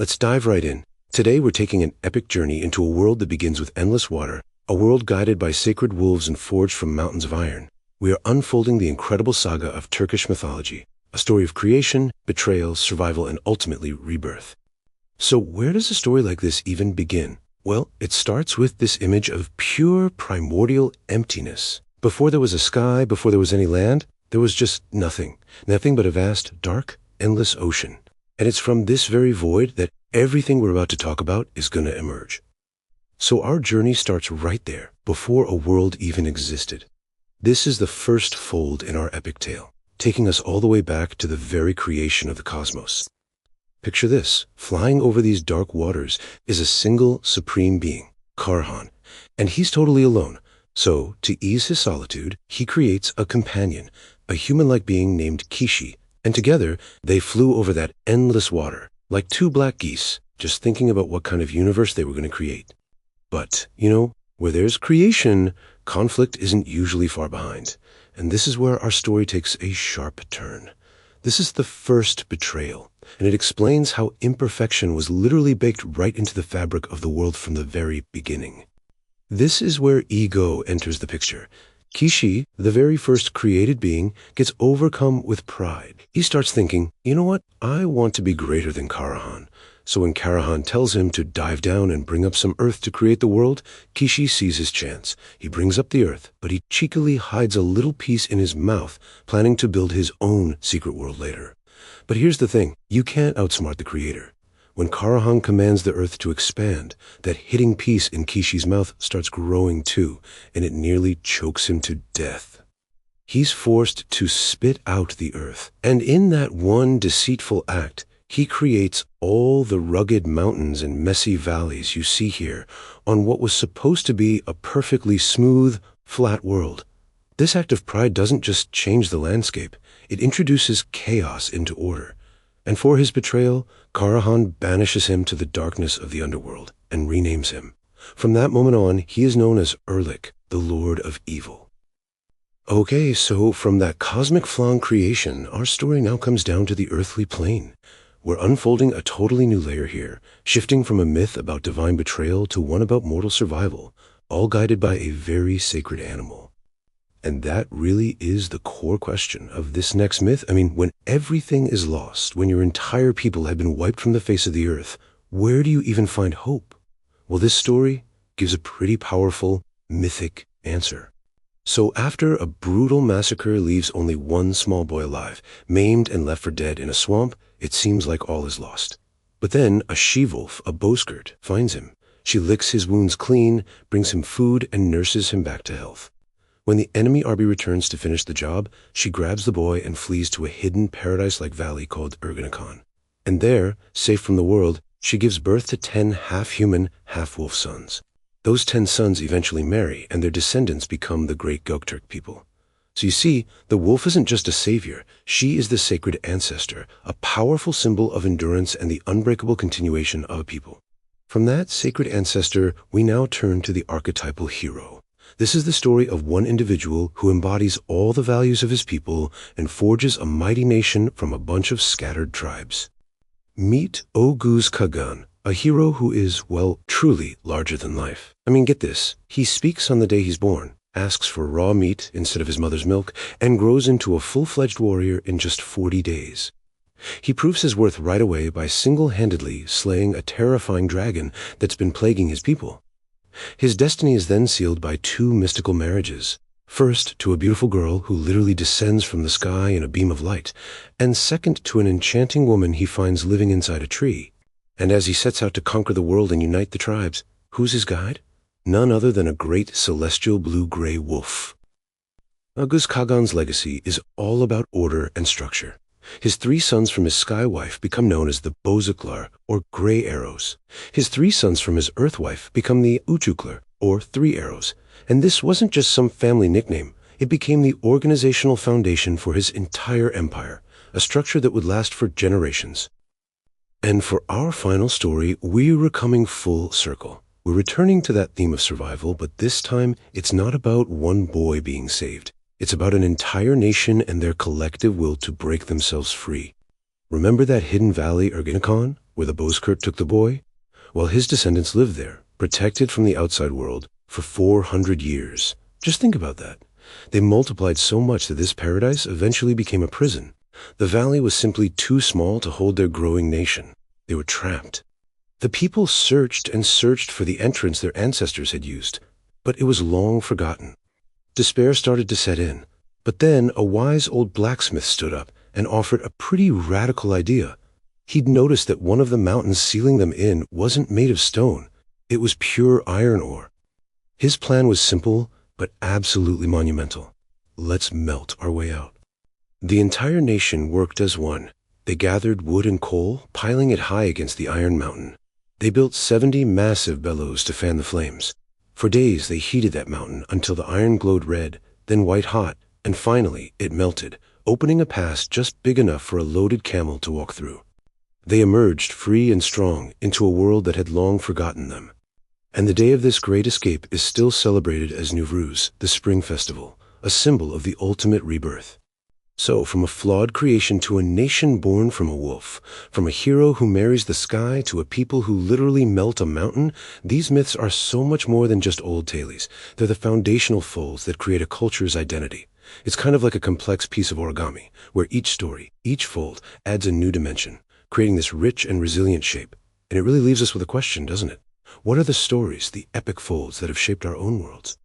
let's dive right in. Today we're taking an epic journey into a world that begins with endless water, a world guided by sacred wolves and forged from mountains of iron. We are unfolding the incredible saga of Turkish mythology, a story of creation, betrayal, survival, and ultimately rebirth. So where does a story like this even begin? Well, it starts with this image of pure primordial emptiness. Before there was a sky, before there was any land, there was just nothing. Nothing but a vast, dark, endless ocean. And it's from this very void that everything we're about to talk about is going to emerge. So our journey starts right there, before a world even existed. This is the first fold in our epic tale, taking us all the way back to the very creation of the cosmos. Picture this, flying over these dark waters is a single supreme being, Karahan, and he's totally alone. So, to ease his solitude, he creates a companion, a human-like being named Kishi, and together they flew over that endless water, like two black geese, just thinking about what kind of universe they were going to create. But, where there's creation, conflict isn't usually far behind, and this is where our story takes a sharp turn. This is the first betrayal, and it explains how imperfection was literally baked right into the fabric of the world from the very beginning. This is where ego enters the picture. Kishi, the very first created being, gets overcome with pride. He starts thinking, you know what, I want to be greater than Karahan. So when Karahan tells him to dive down and bring up some earth to create the world, Kishi sees his chance. He brings up the earth, but he cheekily hides a little piece in his mouth, planning to build his own secret world later. But here's the thing, you can't outsmart the creator. When Karahan commands the earth to expand, that hidden piece in Kishi's mouth starts growing too, and it nearly chokes him to death. He's forced to spit out the earth, and in that one deceitful act, he creates all the rugged mountains and messy valleys you see here on what was supposed to be a perfectly smooth, flat world. This act of pride doesn't just change the landscape, it introduces chaos into order. And for his betrayal, Karahan banishes him to the darkness of the underworld and renames him. From that moment on, he is known as Erlik, the Lord of Evil. Okay, so from that cosmic flaw in creation, our story now comes down to the earthly plane. We're unfolding a totally new layer here, shifting from a myth about divine betrayal to one about mortal survival, all guided by a very sacred animal. And that really is the core question of this next myth. When everything is lost, when your entire people have been wiped from the face of the earth, where do you even find hope? Well, this story gives a pretty powerful, mythic answer. So after a brutal massacre leaves only one small boy alive, maimed and left for dead in a swamp, it seems like all is lost. But then a she-wolf, a bowskirt, finds him. She licks his wounds clean, brings him food, and nurses him back to health. When the enemy army returns to finish the job, she grabs the boy and flees to a hidden paradise-like valley called Erlik. And there, safe from the world, she gives birth to 10 half-human, half-wolf sons. Those 10 sons eventually marry, and their descendants become the great Göktürk people. So you see, the wolf isn't just a savior, she is the sacred ancestor, a powerful symbol of endurance and the unbreakable continuation of a people. From that sacred ancestor, we now turn to the archetypal hero. This is the story of one individual who embodies all the values of his people and forges a mighty nation from a bunch of scattered tribes. Meet Oghuz Kagan, a hero who is, well, truly larger than life. Get this, he speaks on the day he's born, asks for raw meat instead of his mother's milk, and grows into a full-fledged warrior in just 40 days. He proves his worth right away by single-handedly slaying a terrifying dragon that's been plaguing his people. His destiny is then sealed by 2 mystical marriages. First, to a beautiful girl who literally descends from the sky in a beam of light, and second, to an enchanting woman he finds living inside a tree. And as he sets out to conquer the world and unite the tribes, who's his guide? None other than a great celestial blue-gray wolf. Oghuz Kagan's legacy is all about order and structure. His 3 sons from his sky wife become known as the Bozuklar, or Gray Arrows. His 3 sons from his earth wife become the Uchuklar, or 3 Arrows. And this wasn't just some family nickname. It became the organizational foundation for his entire empire, a structure that would last for generations. And for our final story, we're coming full circle. We're returning to that theme of survival, but this time it's not about one boy being saved. It's about an entire nation and their collective will to break themselves free. Remember that hidden valley Erlik, where the Bozkurt took the boy? Well, his descendants lived there, protected from the outside world, for 400 years. Just think about that. They multiplied so much that this paradise eventually became a prison. The valley was simply too small to hold their growing nation. They were trapped. The people searched and searched for the entrance their ancestors had used, but it was long forgotten. Despair started to set in, but then a wise old blacksmith stood up and offered a pretty radical idea. He'd noticed that one of the mountains sealing them in wasn't made of stone. It was pure iron ore. His plan was simple, but absolutely monumental. Let's melt our way out. The entire nation worked as one. They gathered wood and coal, piling it high against the iron mountain. They built 70 massive bellows to fan the flames. For days they heated that mountain until the iron glowed red, then white hot, and finally it melted, opening a pass just big enough for a loaded camel to walk through. They emerged free and strong into a world that had long forgotten them. And the day of this great escape is still celebrated as Nowruz, the spring festival, a symbol of the ultimate rebirth. So, from a flawed creation to a nation born from a wolf, from a hero who marries the sky to a people who literally melt a mountain, these myths are so much more than just old tales. They're the foundational folds that create a culture's identity. It's kind of like a complex piece of origami, where each story, each fold, adds a new dimension, creating this rich and resilient shape. And it really leaves us with a question, doesn't it? What are the stories, the epic folds that have shaped our own worlds?